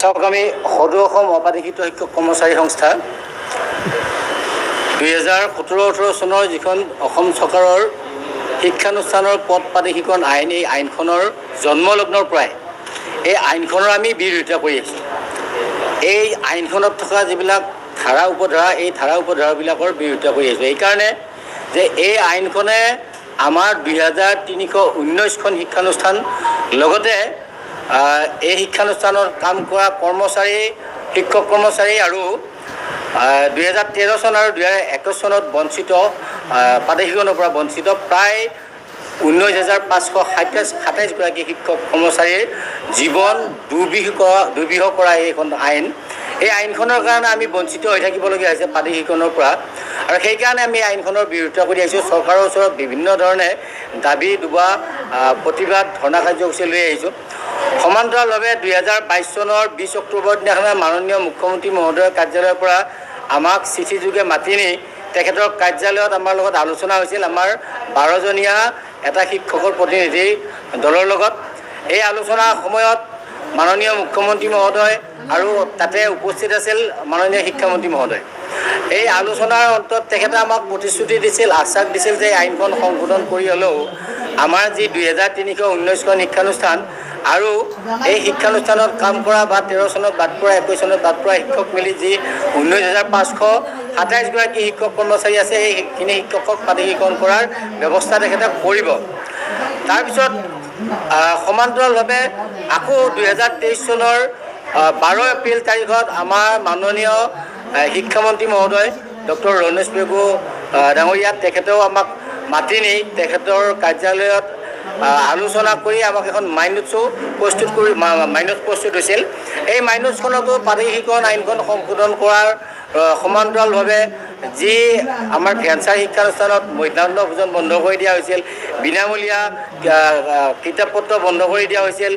চাওক আমি সদৌ অসম অপাধিকৃত শিক্ষক কৰ্মচাৰী সংস্থা 2017-18 চনৰ যিখন অসম চৰকাৰৰ শিক্ষানুষ্ঠানৰ পদ প্ৰাধিকৰণ আইন, এই আইনখনৰ জন্মলগ্নৰ পৰাই এই আইনখনৰ আমি বিৰোধিতা কৰি আছোঁ। এই আইনখনত থকা যিবিলাক ধাৰা উপধাৰা, এই ধাৰা উপধাৰাবিলাকৰ বিৰোধিতা কৰি আছোঁ। এইকাৰণে যে এই আইনখনে আমাৰ 2319খন শিক্ষানুষ্ঠান লগতে এই শিক্ষানুষ্ঠানত কাম কৰা কৰ্মচাৰী, শিক্ষক কৰ্মচাৰী আৰু 2013 চন আৰু 2021 চনত বঞ্চিত প্ৰাদেশিকৰণৰ পৰা বঞ্চিত প্ৰায় 19,527 গৰাকী শিক্ষক কৰ্মচাৰীৰ জীৱন দুৰ্বিহ কৰা এইখন আইন। এই আইনখনৰ কাৰণে আমি বঞ্চিত হৈ থাকিবলগীয়া হৈছে প্ৰাদেশিকৰণৰ পৰা, আৰু সেইকাৰণে আমি আইনখনৰ বিৰোধিতা কৰি আহিছোঁ। চৰকাৰৰ ওচৰত বিভিন্ন ধৰণে দাবী দুবা প্ৰতিবাদ ধৰ্ণা কাৰ্যসূচী লৈ আহিছোঁ। সমান্তৰালভাৱে 2022 চনৰ 20 অক্টোবৰ দিনাখনে মাননীয় মুখ্যমন্ত্ৰী মহোদয়ৰ কাৰ্যালয়ৰ পৰা আমাক চিঠিযোগে মাতি নি তেখেতৰ কাৰ্যালয়ত আমাৰ লগত আলোচনা হৈছিল, আমাৰ 12জনীয়া এটা শিক্ষকৰ প্ৰতিনিধি দলৰ লগত। এই আলোচনাৰ সময়ত মাননীয় মুখ্যমন্ত্ৰী মহোদয় আৰু তাতে উপস্থিত আছিল মাননীয় শিক্ষামন্ত্ৰী মহোদয়। এই আলোচনাৰ অন্তত তেখেতে আমাক প্ৰতিশ্ৰুতি দিছিল, আশ্বাস দিছিল যে আইনখন সংশোধন কৰি হ'লেও আমাৰ যি 2319খন শিক্ষানুষ্ঠান আৰু এই শিক্ষানুষ্ঠানত কাম কৰা বা 13 চনত বাদ পৰা 21 চনত বাদ পৰা শিক্ষক মিলি যি 19,527 গৰাকী শিক্ষক কৰ্মচাৰী আছে, সেইখিনি শিক্ষকক প্ৰাদেশিকৰণ কৰাৰ ব্যৱস্থা তেখেতে কৰিব। তাৰপিছত সমান্তৰালভাৱে আকৌ 2023 চনৰ 12 এপ্ৰিল তাৰিখত আমাৰ মাননীয় শিক্ষামন্ত্ৰী মহোদয় ডক্টৰ ৰমেশ পেগু ডাঙৰীয়া তেখেতেও আমাক মাতি নি তেখেতৰ কাৰ্যালয়ত আলোচনা কৰি আমাক এখন মাইনোটছ প্ৰস্তুত হৈছিল। এই মাইনোটছখনতো প্ৰাদেশিকৰণ আইনখন সংশোধন কৰাৰ সমান্তৰালভাৱে যি আমাৰ ভেঞ্চাৰ শিক্ষানুষ্ঠানত মধ্যাহ্ন ভোজন বন্ধ কৰি দিয়া হৈছিল, বিনামূলীয়া কিতাপ পত্ৰ বন্ধ কৰি দিয়া হৈছিল,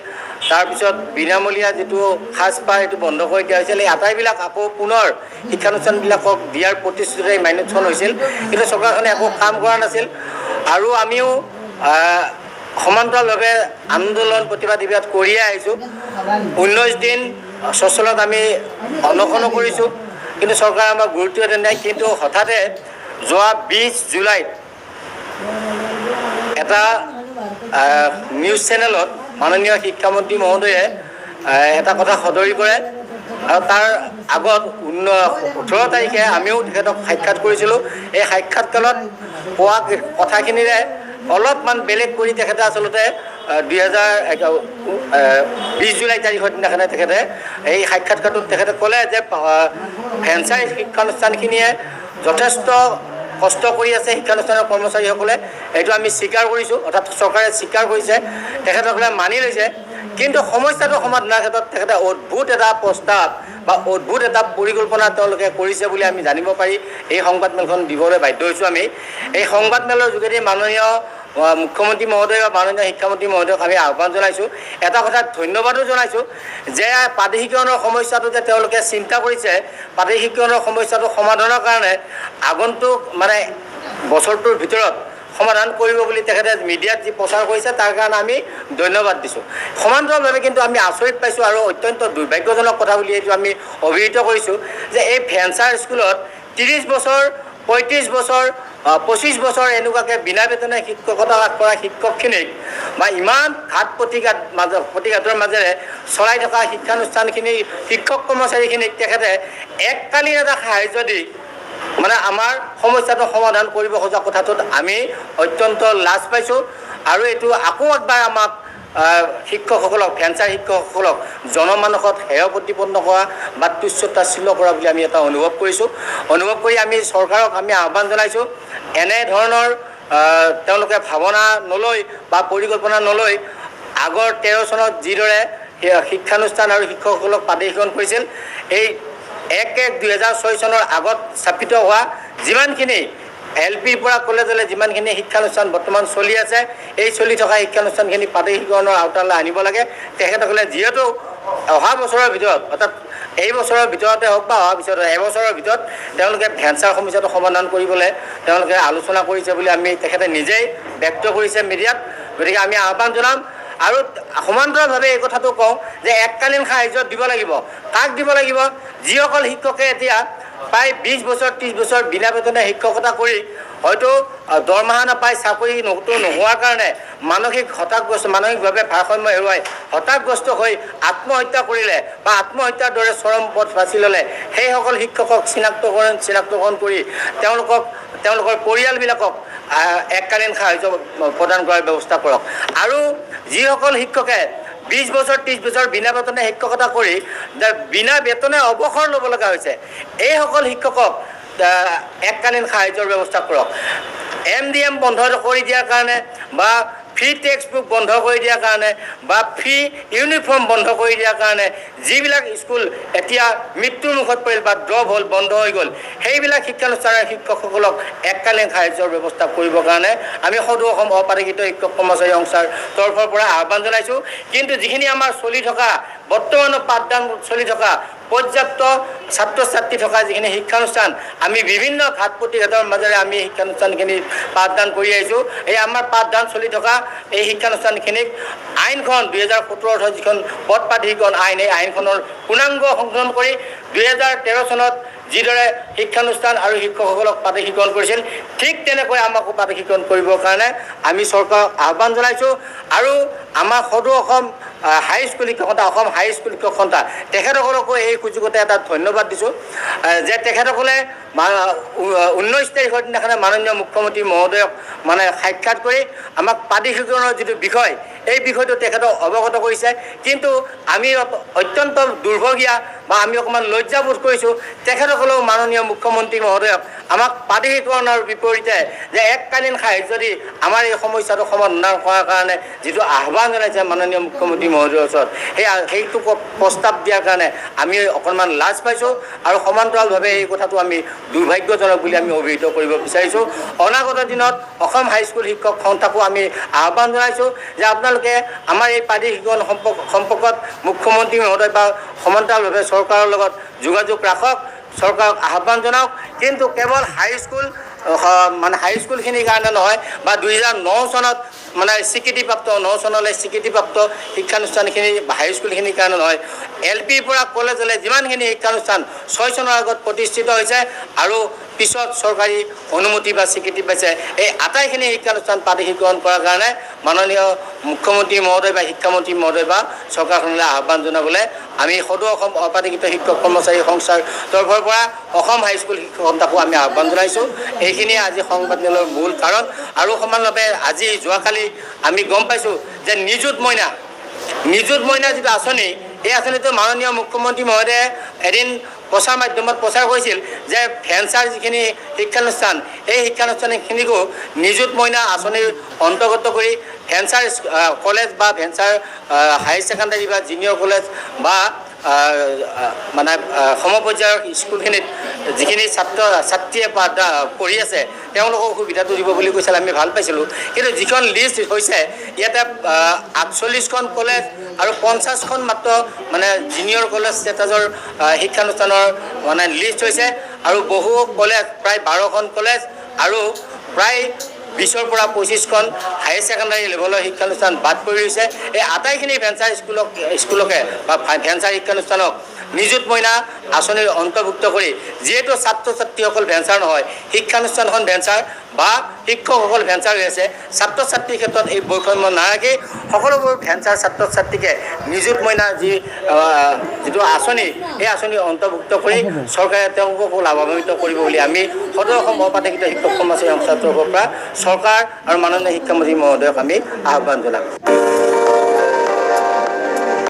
তাৰপিছত বিনামূলীয়া যিটো সাজপাৰ সেইটো বন্ধ কৰি দিয়া হৈছিল, এই আটাইবিলাক আকৌ পুনৰ শিক্ষানুষ্ঠানবিলাকক দিয়াৰ প্ৰতিশ্ৰুতি এই মাইনোটছখন হৈছিল, কিন্তু চৰকাৰখনে একো কাম কৰা নাছিল। আৰু আমিও সমান্তৰালভাৱে আন্দোলন প্ৰতিবাদ কৰিয়ে আহিছোঁ। 19 দিন সচলত আমি অনশনো কৰিছোঁ, কিন্তু চৰকাৰে আমাক গুৰুত্ব দিয়া নাই। কিন্তু হঠাতে যোৱা 20 জুলাইত এটা নিউজ চেনেলত মাননীয় শিক্ষামন্ত্ৰী মহোদয়ে এটা কথা সদৰি কৰে, আৰু তাৰ আগত 18 তাৰিখে আমিও তেখেতক সাক্ষাৎ কৰিছিলোঁ। এই সাক্ষাৎকালত কোৱা কথাখিনিৰে অলপমান বেলেগ কৰি তেখেতে আচলতে 2020 জুলাই তাৰিখৰ দিনাখনে তেখেতে এই সাক্ষাৎকাৰটোত তেখেতে ক'লে যে ভেঞ্চাৰ শিক্ষানুষ্ঠানখিনিয়ে যথেষ্ট কষ্ট কৰি আছে শিক্ষানুষ্ঠানৰ কৰ্মচাৰীসকলে, এইটো আমি স্বীকাৰ কৰিছোঁ, অৰ্থাৎ চৰকাৰে স্বীকাৰ কৰিছে, তেখেতসকলে মানি লৈছে। কিন্তু সমস্যাটো সমাধানৰ ক্ষেত্ৰত তেখেতে অদ্ভুত এটা প্ৰস্তাৱ বা অদ্ভুত এটা পৰিকল্পনা তেওঁলোকে কৰিছে বুলি আমি জানিব পাৰি এই সংবাদমেলখন দিবলৈ বাধ্য হৈছোঁ। আমি এই সংবাদমেলৰ যোগেদি মাননীয় মুখ্যমন্ত্ৰী মহোদয় বা মাননীয় শিক্ষামন্ত্ৰী মহোদয়ক আমি আহ্বান জনাইছোঁ, এটা কথাত ধন্যবাদো জনাইছোঁ যে প্ৰাদেশিকৰণৰ সমস্যাটো যে তেওঁলোকে চিন্তা কৰিছে, প্ৰাদেশিকৰণৰ সমস্যাটো সমাধানৰ কাৰণে আগন্তুক বছৰটোৰ ভিতৰত সমাধান কৰিব বুলি তেখেতে মিডিয়াত যি প্ৰচাৰ কৰিছে তাৰ কাৰণে আমি ধন্যবাদ দিছোঁ। সমান্তৰালভাৱে কিন্তু আমি আচৰিত পাইছোঁ আৰু অত্যন্ত দুৰ্ভাগ্যজনক কথা বুলি এইটো আমি অভিহিত কৰিছোঁ যে এই ভেঞ্চাৰ স্কুলত 30 বছৰ, 35 বছৰ, 25 বছৰ এনেকুৱাকৈ বিনা বেতনে শিক্ষকতা কৰা শিক্ষকখিনিক বা ইমান ঘাত প্ৰতিঘাতৰ মাজেৰে চলাই থকা শিক্ষানুষ্ঠানখিনি শিক্ষক কৰ্মচাৰীখিনিক তেখেতে এককালীন এটা সাহায্য দি আমাৰ সমস্যাটো সমাধান কৰিব খোজা কথাটোত আমি অত্যন্ত লাজ পাইছোঁ। আৰু এইটো আকৌ একবাৰ আমাক শিক্ষকসকলক, ভেঞ্চাৰ শিক্ষকসকলক জনমানসত হেয় প্ৰতিপন্ন কৰা বা তুচ্ছতাচ্ছিল্য কৰা বুলি আমি এটা অনুভৱ কৰিছোঁ। অনুভৱ কৰি আমি চৰকাৰক আমি আহ্বান জনাইছোঁ, এনেধৰণৰ তেওঁলোকে ভাৱনা নলয় বা পৰিকল্পনা নলয় আগৰ 13 চনত যিদৰে শিক্ষানুষ্ঠান আৰু শিক্ষকসকলক প্ৰাদেশিকৰণ কৰিছিল, এই 1/1/2006 চনৰ আগত স্থাপিত হোৱা যিমানখিনি LPৰ পৰা কলেজলৈ যিমানখিনি শিক্ষানুষ্ঠান বৰ্তমান চলি আছে, এই চলি থকা শিক্ষানুষ্ঠানখিনি প্ৰাদেশিকৰণৰ আওতালৈ আনিব লাগে। তেখেতসকলে যিহেতু অহা বছৰৰ ভিতৰত, অৰ্থাৎ এই বছৰৰ ভিতৰতে হওক বা অহা এবছৰৰ ভিতৰত তেওঁলোকে ভেঞ্চাৰ সমস্যাটো সমাধান কৰিবলৈ তেওঁলোকে আলোচনা কৰিছে বুলি আমি তেখেতে নিজেই ব্যক্ত কৰিছে মিডিয়াত। গতিকে আমি আহ্বান জনাম আৰু সমান্তৰালভাৱে এই কথাটো কওঁ যে এককালীন সাহায্য দিব লাগিব। কাক দিব লাগিব? যিসকল শিক্ষকে এতিয়া প্ৰায় 20 বছৰ 30 বছৰ বিনা বেতনে শিক্ষকতা কৰি হয়তো দৰমহা নাপায়, চাকৰি নোহোৱাৰ কাৰণে মানসিকভাৱে ভাৰসাম্য হেৰুৱাই হতাশগ্ৰস্ত হৈ আত্মহত্যা কৰিলে বা আত্মহত্যাৰ দৰে চৰম পথ বাছি ল'লে, সেইসকল শিক্ষকক চিনাক্তকৰণ কৰি তেওঁলোকৰ পৰিয়ালবিলাকক এককালীন সাহায্য প্ৰদান কৰাৰ ব্যৱস্থা কৰক। আৰু যিসকল শিক্ষকে 20 বছৰ 30 বছৰ বিনা বেতনে শিক্ষকতা কৰি বিনা বেতনে অৱসৰ ল'ব লগা হৈছে, এইসকল শিক্ষকক এককালীন সাহায্যৰ ব্যৱস্থা কৰক। MDM বন্ধ কৰি দিয়াৰ কাৰণে বা ফ্ৰী টেক্সট বুক বন্ধ কৰি দিয়াৰ কাৰণে বা ফ্ৰী ইউনিফৰ্ম বন্ধ কৰি দিয়াৰ কাৰণে যিবিলাক স্কুল এতিয়া মৃত্যুৰ মুখত পৰিল বা ড্ৰপ হ'ল, বন্ধ হৈ গ'ল, সেইবিলাক শিক্ষানুষ্ঠানৰ শিক্ষকসকলক এককালীন সাহায্যৰ ব্যৱস্থা কৰিবৰ কাৰণে আমি সদৌ অসম অপাৰগিত শিক্ষক কৰ্মচাৰী সংস্থাৰ তৰফৰ পৰা আহ্বান জনাইছোঁ। কিন্তু যিখিনি আমাৰ বৰ্তমানৰ পাঠদান চলি থকা পৰ্যাপ্ত ছাত্ৰ ছাত্ৰী থকা যিখিনি শিক্ষানুষ্ঠান, আমি বিভিন্ন ঘাট প্ৰতিঘাতৰ মাজেৰে আমি শিক্ষানুষ্ঠানখিনি পাঠদান কৰি আহিছোঁ। এই আমাৰ পাঠদান চলি থকা এই শিক্ষানুষ্ঠানখিনিক আইনখন 2017 যিখন পদ প্ৰাধিকৰণ আইন, এই আইনখনৰ পূৰ্ণাংগ সংশোধন কৰি 2013 চনত যিদৰে শিক্ষানুষ্ঠান আৰু শিক্ষকসকলক প্ৰাদেশিকৰণ কৰিছিল, ঠিক তেনেকৈ আমাকো প্ৰাদেশিকৰণ কৰিবৰ কাৰণে আমি চৰকাৰক আহ্বান জনাইছোঁ। আৰু আমাৰ সদৌ অসম হাইস্কুল শিক্ষক সন্থা, অসম হাইস্কুল শিক্ষক সন্থা, তেখেতসকলকো এই সুযোগতে এটা ধন্যবাদ দিছোঁ যে তেখেতসকলে 19 তাৰিখৰ দিনাখনে মাননীয় মুখ্যমন্ত্ৰী মহোদয়ক সাক্ষাৎ কৰি আমাক প্ৰাদেশিকৰণৰ যিটো বিষয়, এই বিষয়টো তেখেতক অৱগত কৰিছে। কিন্তু আমি অত্যন্ত দুৰ্ভগীয়া বা আমি অকণমান লজ্জাবোধ কৰিছোঁ, তেখেতসকলেও মাননীয় মুখ্যমন্ত্ৰী মহোদয়ক আমাক প্ৰাদেশিকৰণৰ বিপৰীতে যে এককালীন সাহায্য দি আমাৰ এই সমস্যাটো সমাধান কৰাৰ কাৰণে যিটো আহ্বান জনাইছে মাননীয় মুখ্যমন্ত্ৰী মহোদয়ৰ ওচৰত, সেইটো প্ৰস্তাৱ দিয়াৰ কাৰণে আমি অকণমান লাজ পাইছোঁ। আৰু সমান্তৰালভাৱে এই কথাটো আমি দুৰ্ভাগ্যজনক বুলি আমি অভিহিত কৰিব বিচাৰিছোঁ। অনাগত দিনত অসম হাইস্কুল শিক্ষক সন্থাকো আমি আহ্বান জনাইছোঁ যে আপোনালোকে আমাৰ এই প্ৰাদেশিকৰণ সম্পৰ্কত মুখ্যমন্ত্ৰী মহোদয় বা সমান্তৰালভাৱে চৰকাৰৰ লগত যোগাযোগ ৰাখক, চৰকাৰক আহ্বান জনাওক। কিন্তু কেৱল হাইস্কুলখিনিৰ কাৰণে নহয় বা 2009 চনত স্বীকৃতিপ্ৰাপ্ত 9 চনলৈ স্বীকৃতিপ্ৰাপ্ত শিক্ষানুষ্ঠানখিনি হাইস্কুলখিনিৰ কাৰণে নহয়, LPৰ পৰা কলেজলৈ যিমানখিনি শিক্ষানুষ্ঠান 6 চনৰ আগত প্ৰতিষ্ঠিত হৈছে আৰু পিছত চৰকাৰী অনুমতি বা স্বীকৃতি পাইছে, এই আটাইখিনি শিক্ষানুষ্ঠান প্ৰাদেশিকৰণ কৰাৰ কাৰণে মাননীয় মুখ্যমন্ত্ৰী মহোদয় বা শিক্ষামন্ত্ৰী মহোদয় বা চৰকাৰখনলৈ আহ্বান জনাবলৈ আমি সদৌ অসম অপাৰগিত শিক্ষক কৰ্মচাৰী সংস্থাৰ তৰফৰ পৰা অসম হাইস্কুল শিক্ষক সন্থাকো আমি আহ্বান জনাইছোঁ। এইখিনিয়ে আজি সংবাদ মেলৰ মূল কাৰণ। আৰু সমানভাৱে আজি যোৱাকালি আমি গম পাইছোঁ যে নিযুত মইনা যিটো আঁচনি, এই আঁচনিটো মাননীয় মুখ্যমন্ত্ৰী মহোদয়ে এদিন প্ৰচাৰ মাধ্যমত প্ৰচাৰ কৰিছিল যে ভেঞ্চাৰ যিখিনি শিক্ষানুষ্ঠান, এই শিক্ষানুষ্ঠানখিনিকো নিযুত মইনা আঁচনিৰ অন্তৰ্গত কৰি ভেঞ্চাৰ কলেজ বা ভেঞ্চাৰ হায়াৰ ছেকেণ্ডাৰী বা জুনিয়ৰ কলেজ বা সমপৰ্যায়ৰ স্কুলখিনিত যিখিনি ছাত্ৰীয়ে পঢ়ি আছে তেওঁলোকক সুবিধাটো দিব বুলি কৈছিল, আমি ভাল পাইছিলোঁ। কিন্তু যিখন লিষ্ট হৈছে ইয়াতে 48খন কলেজ আৰু 50খন মাত্ৰ জুনিয়ৰ কলেজ ষ্টেটাছৰ শিক্ষানুষ্ঠানৰ লিষ্ট হৈছে। আৰু বহু কলেজ প্ৰায় 12খন কলেজ আৰু প্ৰায় 20ৰ পৰা 25খন হায়াৰ ছেকেণ্ডাৰী লেভেলৰ শিক্ষানুষ্ঠান বাদ পৰি ৰৈছে। এই আটাইখিনি ভেঞ্চাৰ স্কুলকে বা ভেঞ্চাৰ শিক্ষানুষ্ঠানক নিযুত মইনা আঁচনিৰ অন্তৰ্ভুক্ত কৰি, যিহেতু ছাত্ৰ ছাত্ৰীসকল ভেঞ্চাৰ নহয়, শিক্ষানুষ্ঠানখন ভেঞ্চাৰ বা শিক্ষকসকল ভেঞ্চাৰ হৈ আছে, ছাত্ৰ ছাত্ৰীৰ ক্ষেত্ৰত এই বৈষম্য নাৰাখি সকলোবোৰ ভেঞ্চাৰ ছাত্ৰ ছাত্ৰীকে নিযুত মইনা যিটো আঁচনি, এই আঁচনি অন্তৰ্ভুক্ত কৰি চৰকাৰে তেওঁলোককো লাভান্বিত কৰিব বুলি আমি সদৌ অসম অপাৰগিত শিক্ষক কৰ্মচাৰী সংস্থাৰ তৰফৰ পৰা চৰকাৰ আৰু মাননীয় শিক্ষামন্ত্ৰী মহোদয়ক আমি আহ্বান জনাম।